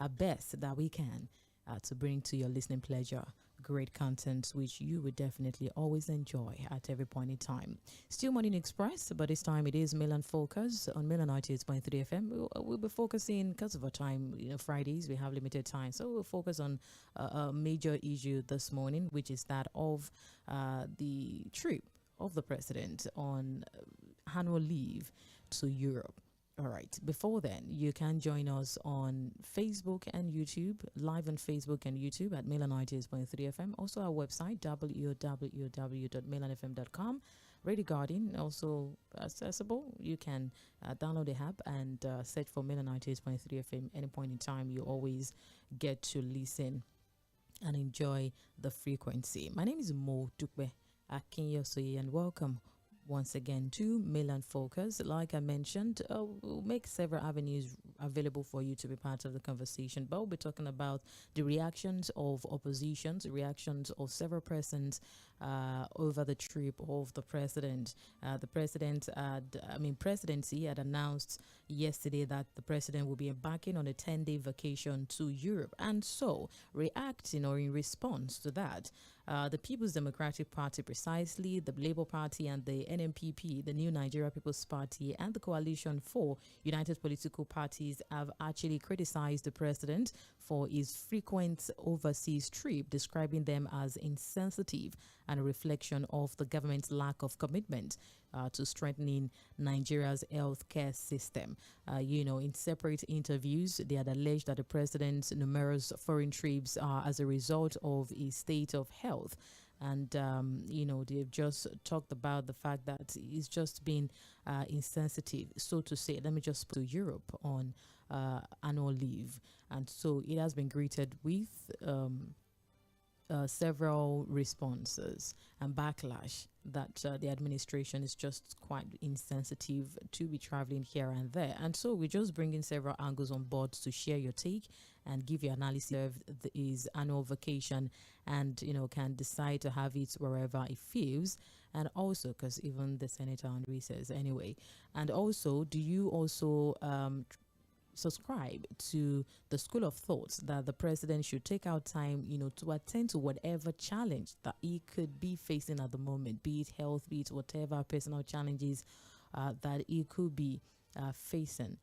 our best that we can to bring to your listening pleasure great content which you would definitely always enjoy at every point in time. Still Morning Express, but this time it is Milan Focus on Milan 98.3 FM. We'll be focusing, because of our time, Fridays we have limited time, so we'll focus on a major issue this morning, which is that of the trip of the president on annual leave to Europe. All right. Before then, you can join us on Facebook and YouTube, live on Facebook and YouTube at Milan 98.3 FM. Also our website, www.milanfm.com. Radio Garden, also accessible. You can download the app and search for Milan 98.3 FM. Any point in time, you always get to listen and enjoy the frequency. My name is Mᴏɪᴜ and welcome once again to Milan Focus. Like I mentioned, we'll make several avenues available for you to be part of the conversation, but we'll be talking about the reactions of oppositions, the reactions of several persons over the trip of the president. The presidency had announced yesterday that the president will be embarking on a 10-day vacation to Europe. And so, reacting or in response to that, the People's Democratic Party, precisely the Labour Party and the NMPP, the New Nigeria People's Party, and the Coalition for United Political Parties have actually criticized the president for his frequent overseas trip, describing them as insensitive and a reflection of the government's lack of commitment to strengthening Nigeria's healthcare system. In separate interviews, they had alleged that the president's numerous foreign trips are as a result of his state of health. And, they've just talked about the fact that he's just been insensitive, so to say. Let me just put to Europe on annual leave. And so it has been greeted with several responses and backlash that the administration is just quite insensitive to be traveling here and there. And so we're just bringing several angles on board to share your take and give you analysis of his annual vacation, and can decide to have it wherever it feels. And also, because even the senator on recess anyway. And also, do you also subscribe to the school of thought that the president should take out time, to attend to whatever challenge that he could be facing at the moment, be it health, be it whatever personal challenges that he could be facing,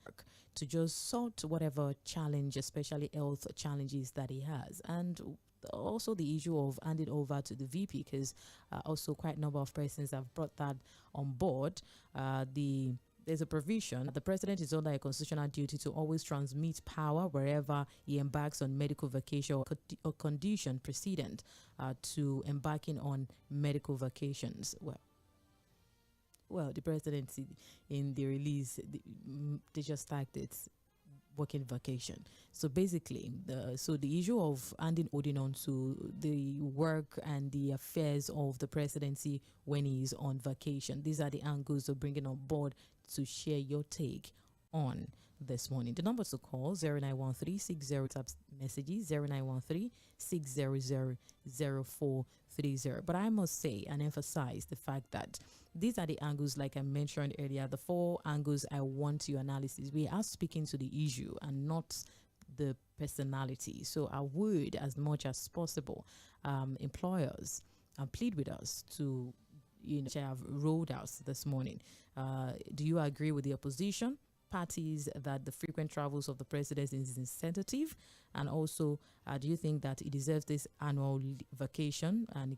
to just sort whatever challenge, especially health challenges that he has. And also the issue of handing over to the VP, because also quite a number of persons have brought that on board. There's a provision. The president is under a constitutional duty to always transmit power wherever he embarks on medical vacation or condition precedent to embarking on medical vacations. Well, the presidency in the release, they just tagged it working vacation. So basically, the issue of holding on to the work and the affairs of the presidency when he is on vacation. These are the angles of bringing on board to share your take on this morning. The number to call 0913-60 messages 0913-600-0430. But I must say and emphasize the fact that these are the angles, like I mentioned earlier, the four angles I want your analysis. We are speaking to the issue and not the personality. So I would, as much as possible, employers plead with us to have rolled out this morning. Do you agree with the opposition parties that the frequent travels of the president is insensitive? And also, do you think that he deserves this annual vacation and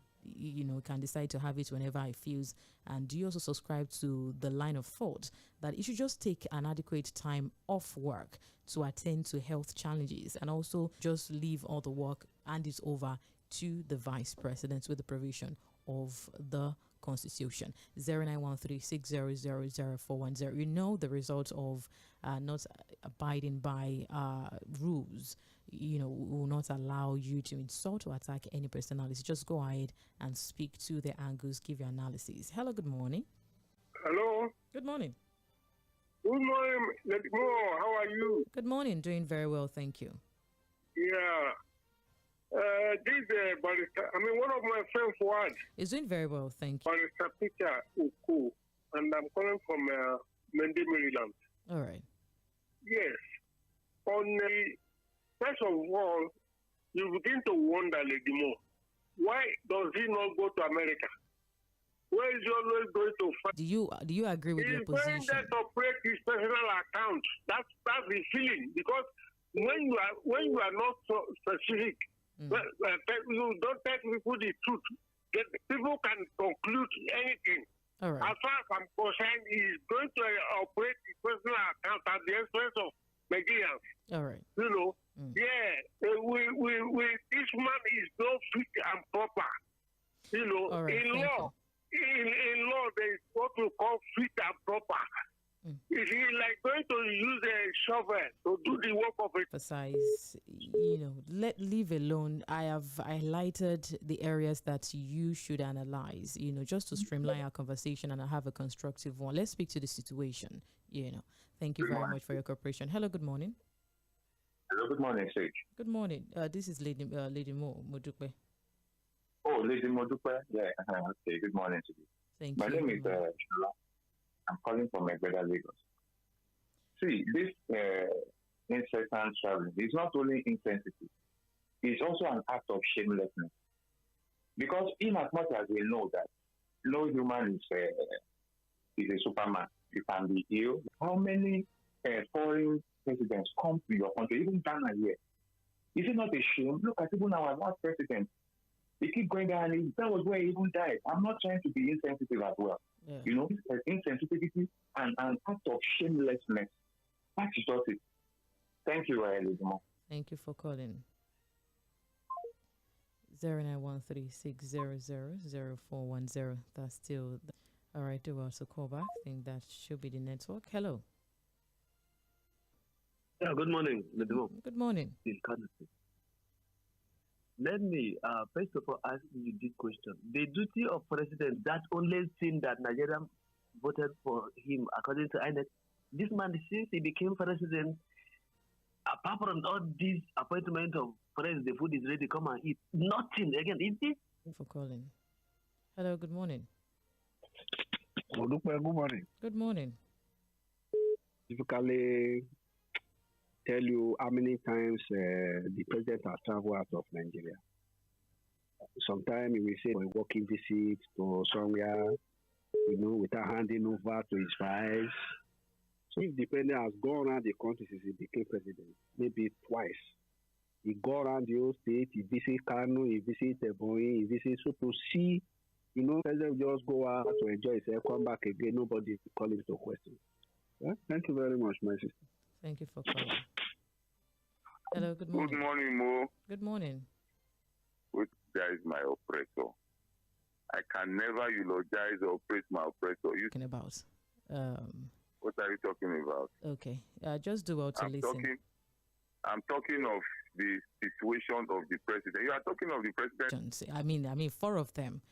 can decide to have it whenever he feels? And do you also subscribe to the line of thought that he should just take an adequate time off work to attend to health challenges and also just leave all the work and it over to the vice president with the provision of the Constitution? 0913-600-0410. The result of not abiding by rules, will not allow you to insult or attack any personality. Just go ahead and speak to the angles, give your analysis. Hello, good morning. Hello. Good morning. Good morning, Lady Mo. How are you? Good morning. Doing very well, thank you. Yeah. This barrister, one of my friends, Fuad, is doing very well, thank you. Barrister Peter Uku, and I'm calling from Mende, Maryland. All right. Yes. On the of all, you begin to wonder, Lady Mo, why does he not go to America? Where is he always going to find? Do you agree with your position? He's going there to operate his personal account. That's the feeling, because when you are not so specific, you don't tell people the truth. People can conclude anything. All right. As far as I'm concerned, he's going to operate his personal account at the expense of Nigerians. All right. You know, this man is not fit and proper. You know, all right. in law, there is what we call fit and proper. If he's like going to use a shovel to do the work of it. Emphasize, leave alone. I have highlighted the areas that you should analyze, just to streamline our conversation and have a constructive one. Let's speak to the situation, Thank you very much for your cooperation. Hello, good morning. Hello, good morning, Sage. Good morning. This is Lady Mᴏᴜ. Oh, Lady Mᴏᴜ. Yeah, okay. Good morning to you. Thank My you. name is Shula. I'm calling from Ʌᴏᴏᴜ, Lagos. See, this incessant traveling is not only insensitive, it's also an act of shamelessness. Because in as much as we know that no human is a Superman, you can be ill. How many foreign presidents come to your country, even Ghana here? Is it not a shame? Look at even our last president. He keep going down, and that was where he even died. I'm not trying to be insensitive as well. Yeah. Insensitivity and an act of shamelessness. That's just it. Thank you, Lizmo. Thank you for calling. 09136000410. That's still all right. Do also call back. I think that should be the network. Hello. Yeah. Good morning, Lizmo. Good morning. Let me first of all ask you this question: the duty of president, that only thing that Nigeria voted for him according to INEC. This man, since he became president, apart from all these appointment of friends, the food is ready, come and eat. Nothing again. Is this? Thank you for calling. Hello, good morning. Good morning. Good morning. Typically, tell you how many times the president has traveled out of Nigeria. Sometimes he will say a working visit to somewhere, without handing over to his files. So if the president has gone around the country since he became president, maybe twice, he go around the whole state, he visit Kano, he visit Ebonyi, he visit, so to see, president just go out to enjoy himself, come back again, nobody is calling to question. Yeah? Thank you very much, my sister. Thank you for calling. Hello, good morning. Good morning, Mo. Good morning. Which guy is my oppressor? I can never eulogize or praise my oppressor. You talking about? What are you talking about? Okay, just do well to listen. I'm talking of the situation of the president. You are talking of the president. I mean, four of them.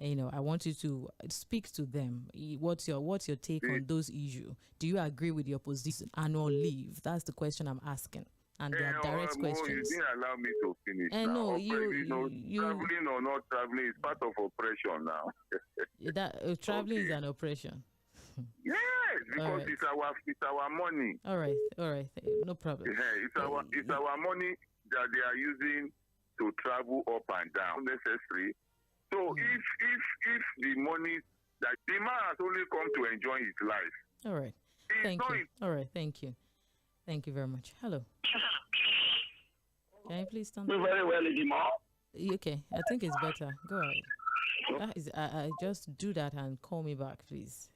I want you to speak to them. What's your take on those issues? Do you agree with your position? Annual leave. That's the question I'm asking. And they are direct questions. You didn't allow me to finish. No, traveling or not traveling is part of oppression now. Traveling is an oppression. Yes, because right. it's our money. All right, no problem. Yeah, it's our money that they are using to travel up and down. Necessary. So if the money that the man has only come to enjoy his life. All right. Thank you. All right. Thank you. Thank you very much. Hello. Can you please stand up? Very well, Lady Mo. Okay. I think it's better. Go ahead. I just do that and call me back, please.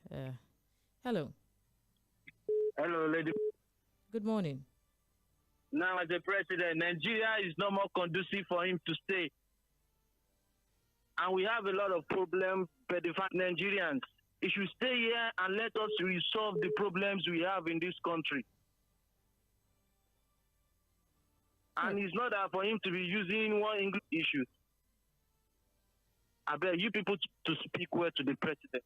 Hello. Hello, Lady. Good morning. Now, as the president, Nigeria is no more conducive for him to stay. And we have a lot of problems, but the fact Nigerians, he should stay here and let us resolve the problems we have in this country. And it's not that for him to be using one English issue. I beg you people to speak well to the president.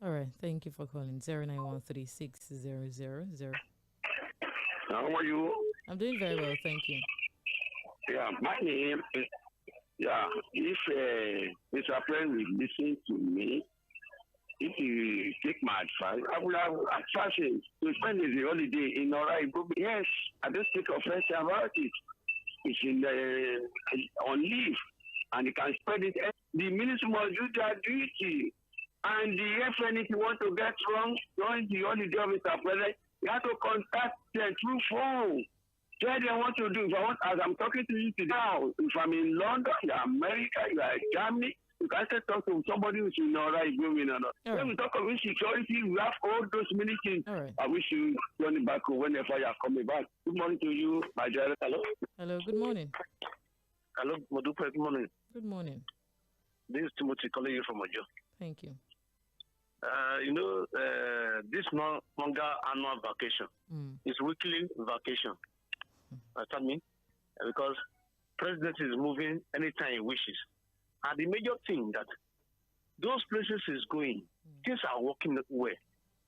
All right. Thank you for calling. 0913600. How are you? I'm doing very well. Thank you. Yeah, my name is... Yeah, if Mr. President will listen to me, if you take my advice, I will have advised him to spend his holiday in Orai. Yes, I don't speak offense about it. is on leave, and he can spread it. The minister must do their duty. And the FN, if you want to get wrong, during the only job is president, you have to contact them through phone. Tell them what to do. If I want, as I'm talking to you today now, if I'm in London, you're America, you're Germany, you can still talk to somebody who's in Nora, when we talk of insecurity, we have all those many things. Right. I wish you join back whenever you're coming back. Good morning to you, my dear. Hello. Hello, good morning. Hello, Modupe, good morning. Good morning. This is Timothy calling you from Ojo. Thank you. This longer annual vacation is weekly vacation. Understand me? Because president is moving anytime he wishes. And the major thing that those places is going, things are working well.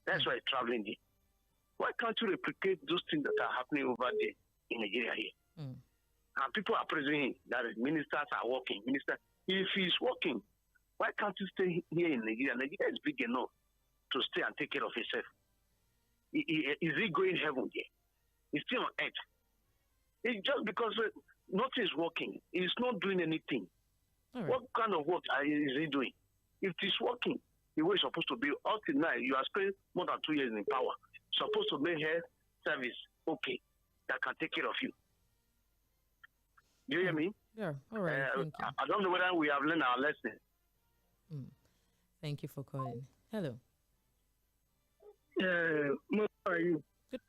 That's why he's traveling there. Why can't you replicate those things that are happening over there in Nigeria here? And people are praising him that ministers are working. If he's working, why can't you stay here in Nigeria? Nigeria is big enough to stay and take care of himself. Is he going heaven here? He's still on earth. It's just because nothing is working. He's not doing anything. Right. What kind of work is he doing? If he's working the way it's supposed to be, up till now, you are spending more than 2 years in power. Supposed to make health service okay that can take care of you. Do you hear me? Yeah, all right. Thank you. I don't know whether we have learned our lesson. Thank you for calling. Hello. How are you? Good.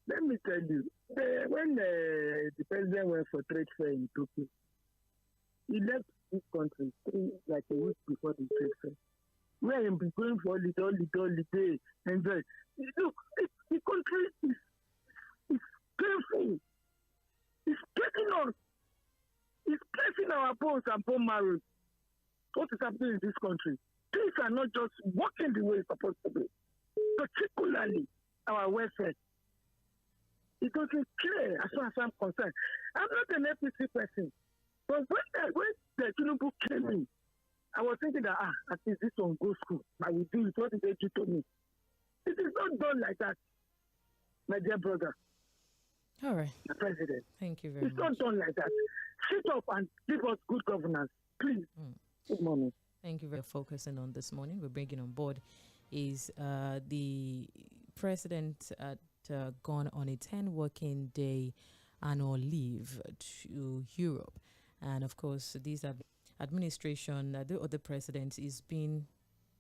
Let me tell you, when the president went for trade fair in Tokyo, he left this country like a week before the trade fair. Where he be going for holiday, enjoy. Look, the country is painful. It's taking us. It's placing our bones and bone marrow. What is happening in this country? Things are not just working the way it's supposed to be. Particularly our welfare. It doesn't care as far as I'm concerned. I'm not an APC person. But when the Tinubu came in, I was thinking that, at least this one goes school. I will do it. What did they do to me? It is not done like that, my dear brother. All right. The president. Thank you very much. It's not done like that. Sit up and give us good governance, please. Good morning. Thank you for focusing on this morning. We're bringing on board is the president gone on a 10 working day annual leave to Europe. And of course, these administration, the other president is being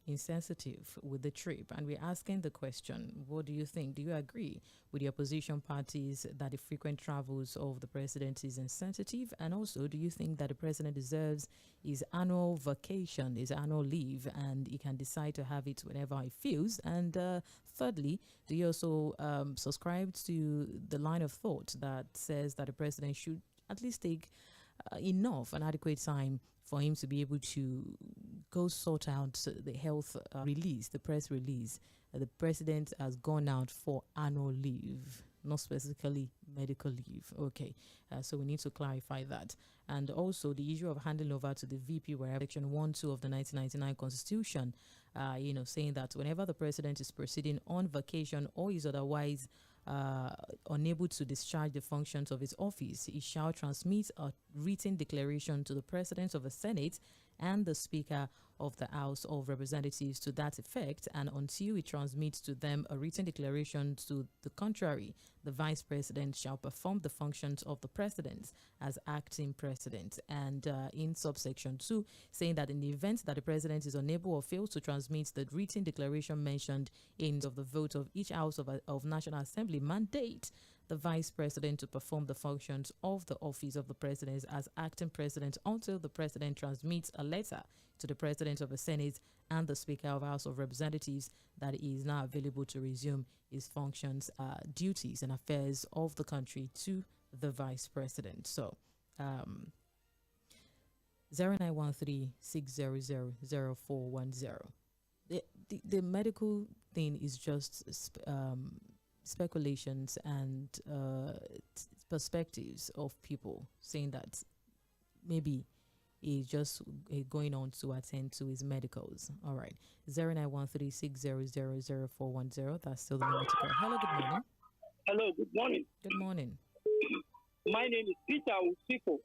insensitive with the trip. And we're asking the question, what do you think? Do you agree with the opposition parties that the frequent travels of the president is insensitive? And also, do you think that the president deserves his annual vacation, his annual leave, and he can decide to have it whenever he feels? And thirdly, do you also subscribe to the line of thought that says that the president should at least take enough and adequate time for him to be able to go sort out the health release, the press release? The president has gone out for annual leave, not specifically medical leave. Okay, so we need to clarify that. And also the issue of handing over to the VP, where Section 1-2 of the 1999 Constitution, saying that whenever the president is proceeding on vacation or is otherwise unable to discharge the functions of his office, he shall transmit a written declaration to the President of the Senate and the Speaker of the House of Representatives to that effect, and until he transmits to them a written declaration to the contrary, the Vice President shall perform the functions of the President as acting President. And in subsection 2, saying that in the event that the President is unable or fails to transmit the written declaration mentioned in the vote of each House of National Assembly mandate the Vice President to perform the functions of the office of the President as acting President until the President transmits a letter to the President of the Senate and the Speaker of the House of Representatives that he is now available to resume his functions, duties and affairs of the country to the Vice President. So 0913-600-0410. The medical thing is just speculations and perspectives of people saying that maybe he's just going on to attend to his medicals. All right. 0913-600-0410. That's still the number to call. Hello, good morning. Hello, good morning. Good morning. My name is Peter Usifo.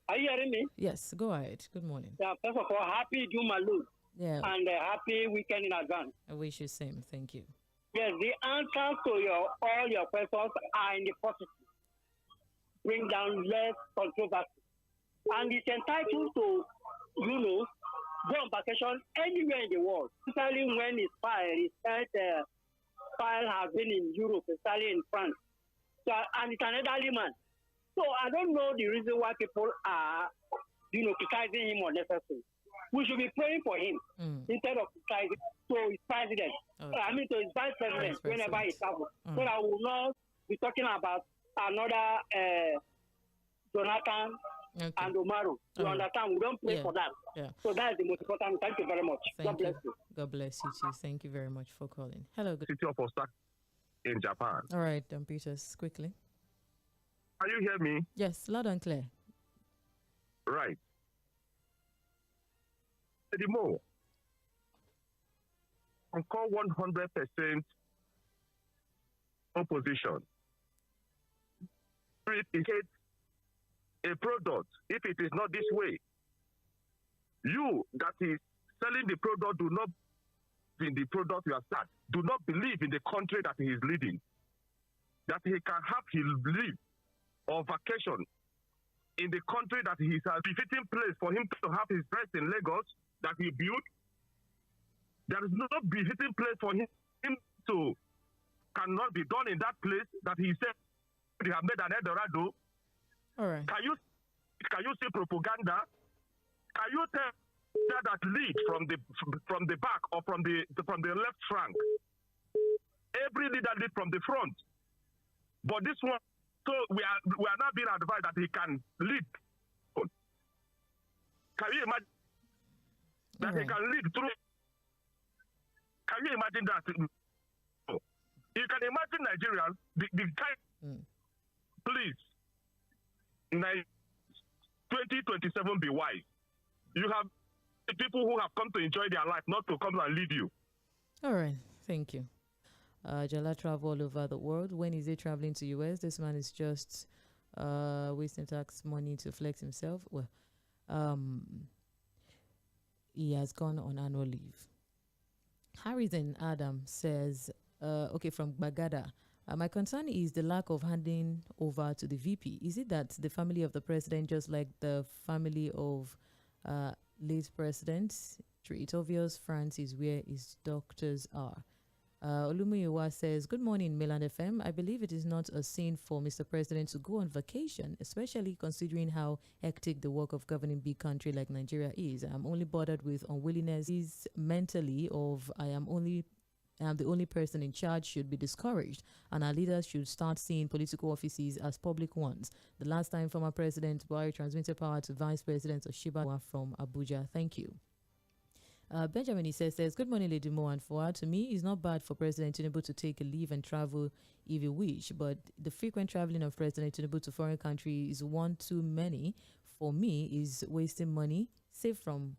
Are you hearing me? Yes, go ahead. Good morning. Yeah, first of all, happy Jumalu. Yeah. And happy weekend in advance. I wish you same. Thank you. Yes, the answers to all your questions are in the positive. Bring down less controversy. And it's entitled to, go on vacation anywhere in the world, especially when his file has been in Europe, especially in France. So, and it's an elderly man. So I don't know the reason why people are, criticizing him unnecessarily. We should be praying for him instead of criticizing to his president. Okay. To his vice president whenever he travels. So I will not be talking about another Jonathan and Umaru. You understand? We don't pray for that. Yeah. So that is the most important. Thank you very much. God bless you. God bless you too. Thank you very much for calling. Hello. Good. City of Osaka in Japan. All right, Peters, quickly. Can you hear me? Yes, loud and clear. Right. Anymore. On call 100% opposition. It a product if it is not this way. You that is selling the product do not in the product you are selling. Do not believe in the country that he is leading. That he can have his live or vacation in the country that he has a befitting place for him to have his best in Lagos that he built. There is no befitting place for him to cannot be done in that place that he said they have made an Eldorado. All right. Can you see propaganda? Can you tell that lead from the back or from the left flank? Every leader lead from the front. But this one, so we are not being advised that he can lead. Can you imagine that he can lead through? Can you imagine that? You can imagine Nigerians, the time, please, 2027 be wise. You have people who have come to enjoy their life, not to come and lead you. All right, thank you. Jala travel all over the world. When is he traveling to US? This man is just wasting tax money to flex himself. Well, he has gone on annual leave. Harrison Adam says, from Bagada, my concern is the lack of handing over to the VP. Is it that the family of the president, just like the family of late president, it's obvious France is where his doctors are? Olumuyiwa says, good morning, Milan FM. I believe it is not a sin for Mr. President to go on vacation, especially considering how hectic the work of governing big country like Nigeria is. I'm only bothered with unwillingness mentally of I am the only person in charge should be discouraged, and our leaders should start seeing political offices as public ones. The last time former President Buhari transmitted power to Vice President Oshiba from Abuja. Thank you. Benjamin, he says, good morning, Lady Mo and Fouad. To me, it's not bad for President Tinubu to take a leave and travel if he wish, but the frequent traveling of President Tinubu to foreign countries is one too many. For me, is wasting money, saved from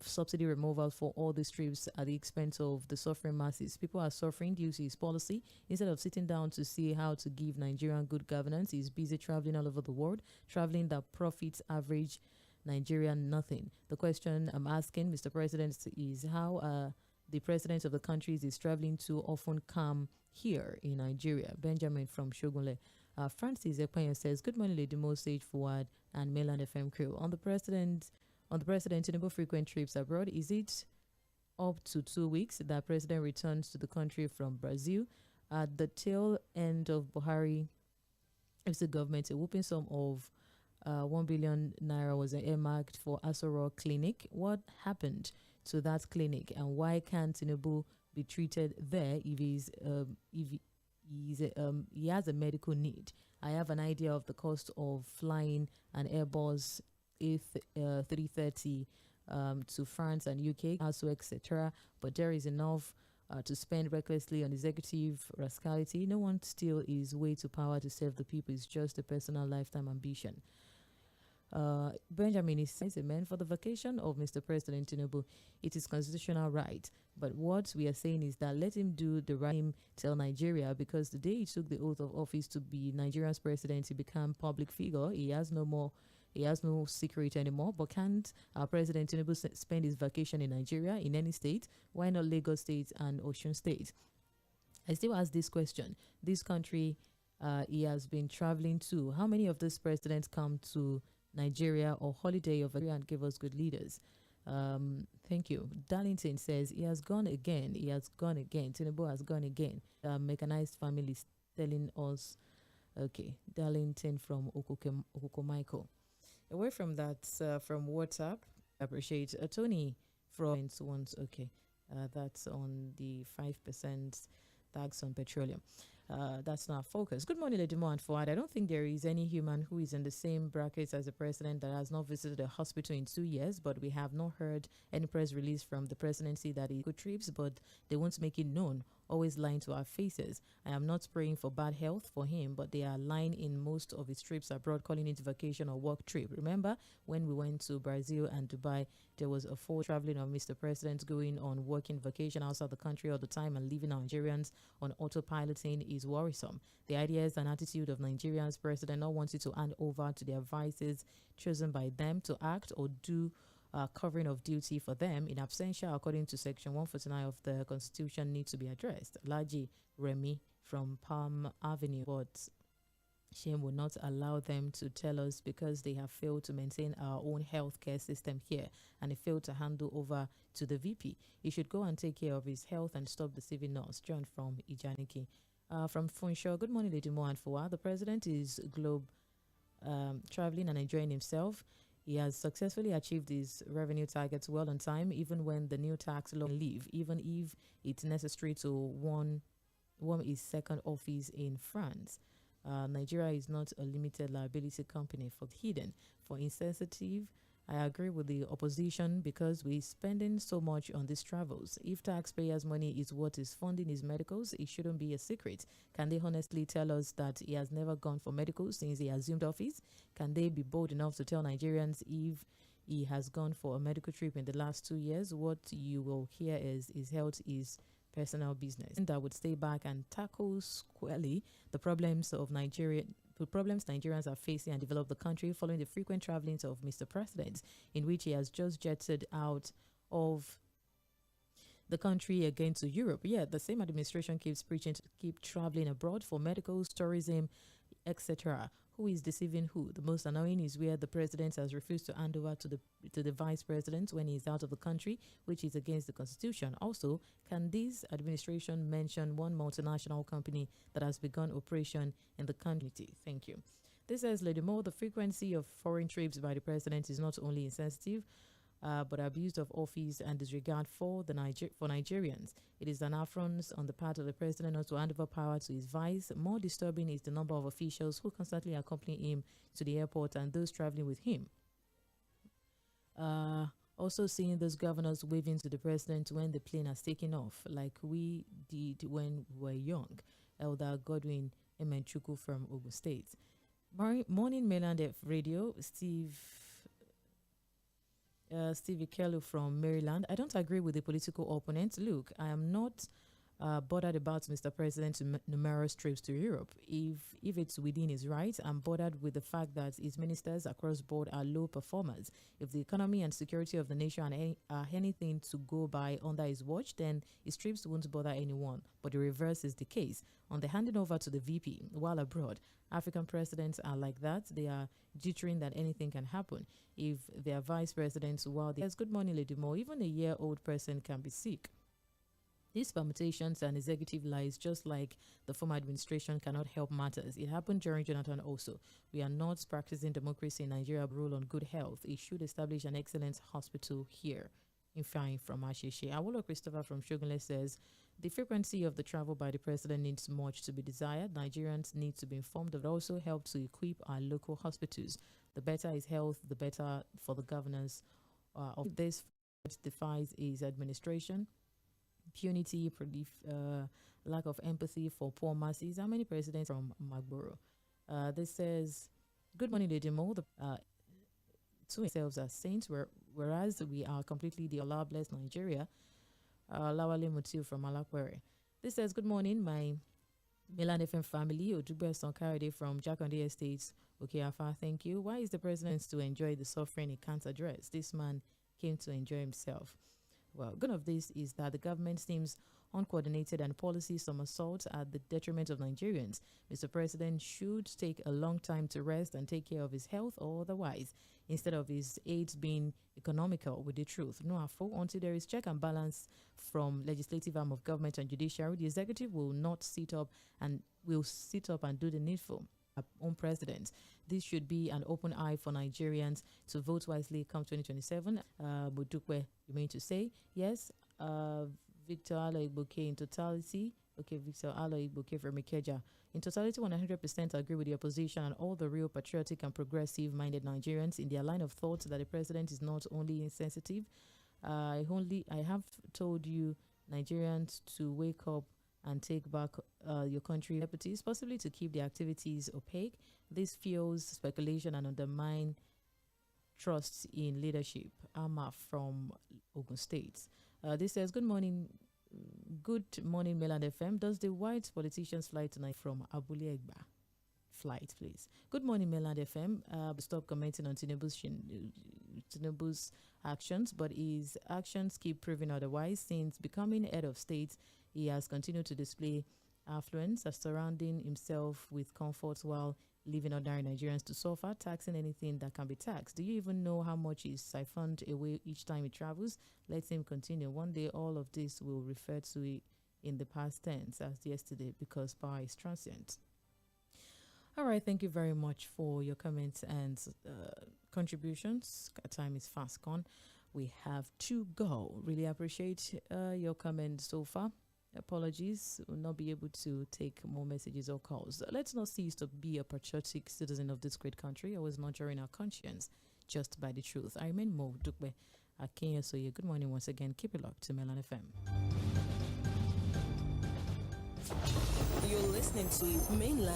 subsidy removal for all these trips at the expense of the suffering masses. People are suffering due to his policy. Instead of sitting down to see how to give Nigerian good governance, he's busy traveling all over the world, traveling that profits average Nigeria nothing. The question I'm asking, Mr. President, is how the president of the countries is traveling to often come here in Nigeria. Benjamin from Shogunle. Francis Ekpanya says, good morning, Lady Mo, Sage Forward, and Mainland FM crew. On the President Tinubu frequent trips abroad, is it up to 2 weeks that President returns to the country from Brazil? At the tail end of Buhari, if the government, a whooping sum of 1 billion naira was earmarked for Aso Rock Clinic. What happened to that clinic, and why can't Tinubu be treated there if he has a medical need? I have an idea of the cost of flying an Airbus A330 to France and UK, also etc. But there is enough to spend recklessly on executive rascality. No one still is way to power to serve the people. It's just a personal lifetime ambition. Benjamin is says, amen, for the vacation of Mr. President Tinubu, it is constitutional right. But what we are saying is that let him do the right thing, tell Nigeria, because the day he took the oath of office to be Nigeria's president, he became public figure. He has no secret anymore. But can't our President Tinubu spend his vacation in Nigeria, in any state? Why not Lagos State and Osun State? I still ask this question. This country he has been traveling to, how many of these presidents come to Nigeria or holiday over here and give us good leaders? Thank you. Darlington says he has gone again. He has gone again. Tinubu has gone again. Mechanized families telling us. Okay, Darlington from Okokomaiko. Away from that, from WhatsApp, I appreciate Tony from ones. Okay, that's on the 5% tax on petroleum. That's not focus. Good morning, Lady Mo and Fuad. I don't think there is any human who is in the same brackets as the president that has not visited a hospital in 2 years, but we have not heard any press release from the presidency that he good trips, but they won't make it known, always lying to our faces. I am not praying for bad health for him, but they are lying in most of his trips abroad, calling it vacation or work trip. Remember when we went to Brazil and Dubai, there was a full traveling of Mr. President going on working vacation outside the country all the time and leaving Nigerians on autopiloting is worrisome. The ideas and attitude of Nigerians president not wanting to hand over to the advices chosen by them to act or do covering of duty for them in absentia according to section 149 of the constitution needs to be addressed. Laji Remy from Palm Avenue, but shame will not allow them to tell us because they have failed to maintain our own healthcare system here and they failed to handle over to the VP. He should go and take care of his health and stop deceiving us. John from Ijaniki. From Funshaw, good morning, Lady Mo and Fua. The president is traveling and enjoying himself. He has successfully achieved his revenue targets well on time, even when the new tax law leave, even if it's necessary to warm his second office in France. Nigeria is not a limited liability company for the hidden. For insensitive, I agree with the opposition because we're spending so much on these travels. If taxpayers' money is what is funding his medicals, it shouldn't be a secret. Can they honestly tell us that he has never gone for medicals since he assumed office? Can they be bold enough to tell Nigerians if he has gone for a medical trip in the last 2 years? What you will hear is his health is personal business. That would stay back and tackle squarely the problems of Nigerians are facing and develop the country following the frequent travelings of Mr. President, in which he has just jetted out of the country again to Europe. Yeah, the same administration keeps preaching to keep traveling abroad for medicals, tourism, etc. Who is deceiving who? The most annoying is where the president has refused to hand over to the vice president when he is out of the country, which is against the constitution. Also, can this administration mention one multinational company that has begun operation in the country? Thank you. This says, Lady Mo, the frequency of foreign trips by the president is not only insensitive, but abuse of office and disregard for Nigerians. It is an affront on the part of the president not to hand over power to his vice. More disturbing is the number of officials who constantly accompany him to the airport and those traveling with him. Also seeing those governors waving to the president when the plane has taken off, like we did when we were young. Elder Godwin Emenchuku from Ogun State. Morning Mainland F Radio, Stevie Kelly from Maryland. I don't agree with the political opponents. Look, I am not bothered about Mr. President's numerous trips to Europe. If it's within his rights, I'm bothered with the fact that his ministers across board are low performers. If the economy and security of the nation are anything to go by under his watch, then his trips won't bother anyone. But the reverse is the case. On the handing over to the VP while abroad, African presidents are like that. They are jittering that anything can happen. If they are vice presidents, good morning, Lady Mo, even a year-old person can be sick. These permutations and executive lies, just like the former administration, cannot help matters. It happened during Jonathan also. We are not practicing democracy in Nigeria, rule on good health. It should establish an excellent hospital here. In fine, from Ashishi. Awolo Christopher from Shogunle says, the frequency of the travel by the president needs much to be desired. Nigerians need to be informed, but also help to equip our local hospitals. The better his health, the better for the governance of this. Defies his administration. Punity, lack of empathy for poor masses. How many presidents from Magboro? This says, good morning, Lady Mo. to ourselves as saints, whereas we are completely the Allah blessed Nigeria. Lawale Mutiu from Alakwere. This says, good morning, my Milan FM family. Ojugbe Sonkarade from Jakonde Estates. Okay, Afa, thank you. Why is the president to enjoy the suffering he can't address? This man came to enjoy himself. Well, good of this is that the government seems uncoordinated and policy somersaults at the detriment of Nigerians. Mr. President should take a long time to rest and take care of his health or otherwise, instead of his aides being economical with the truth. No affo, until there is check and balance from legislative arm of government and judiciary, the executive will sit up and do the needful. Own president. This should be an open eye for Nigerians to vote wisely come 2027. Budukwe remain to say, yes, Victor Aloigboke in totality. Okay, Victor Aloigboke from Ikeja. In totality, 100% agree with the opposition and all the real patriotic and progressive-minded Nigerians in their line of thought that the president is not only insensitive. I have told you, Nigerians, to wake up and take back your country deputies, possibly to keep the activities opaque. This fuels speculation and undermine trust in leadership. Ama from Ogun State. This says, good morning, Mainland FM. Does the white politicians fly tonight from Abule Egba? Flight, please. Good morning, Mainland FM. Stop commenting on Tinubu's actions, but his actions keep proving otherwise. Since becoming head of state, he has continued to display affluence, surrounding himself with comfort while leaving ordinary Nigerians to suffer, taxing anything that can be taxed. Do you even know how much is siphoned away each time he travels? Let him continue. One day, all of this will refer to it in the past tense as yesterday, because power is transient. All right, thank you very much for your comments and contributions. Time is fast gone. We have to go. Really appreciate your comments so far. Apologies, will not be able to take more messages or calls. Let's not cease to be a patriotic citizen of this great country, always nurturing our conscience just by the truth. I remain Mo Dukbe Akinyesoye. Good morning once again. Keep it locked to Mainland FM. You're listening to Mainland